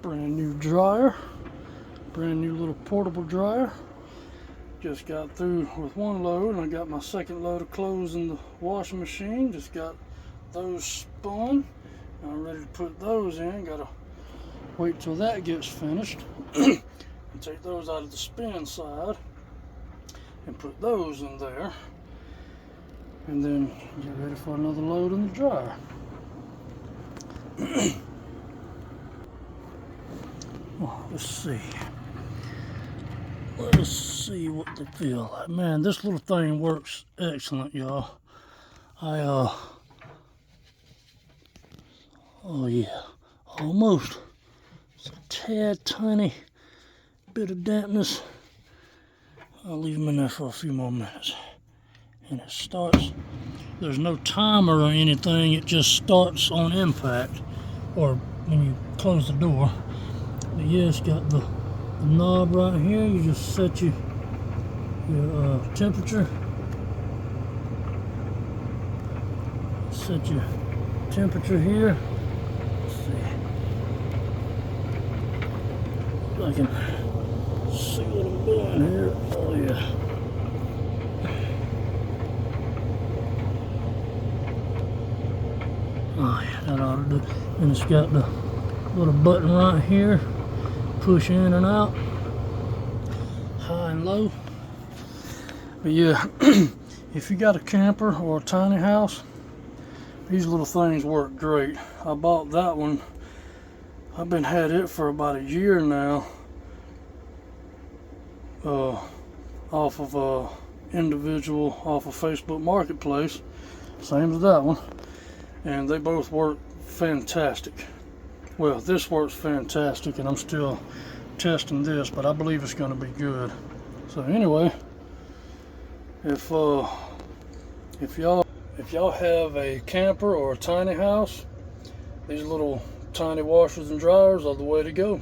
Brand new dryer, brand new little portable dryer. Just got through with one load and I got my second load of clothes in the washing machine. Just got those spun. I'm ready to put those in. Gotta wait till that gets finished and take those out of the spin side and put those in there, and then get ready for another load in the dryer. Oh, let's see what they feel like. Man, this little thing works excellent, y'all. Oh yeah, almost. It's a tad tiny bit of dampness. I'll leave them in there for a few more minutes. And it starts, there's no timer or anything, it just starts on impact or when you close the door. But yeah, it's got the knob right here. You just set your temperature. Set your temperature here. Let's see if I can see what I'm doing here. Oh yeah. Oh yeah, that ought to do. And it's got the little button right here. Push in and out. High and low. But yeah, if you got a camper or a tiny house, these little things work great. I bought that one. I've been had it for about a year now. Off of individual, off of Facebook Marketplace, same as that one, and they both work fantastic. Well, this works fantastic, and I'm still testing this, but I believe it's going to be good. So anyway, if y'all have a camper or a tiny house, these little tiny washers and dryers are the way to go.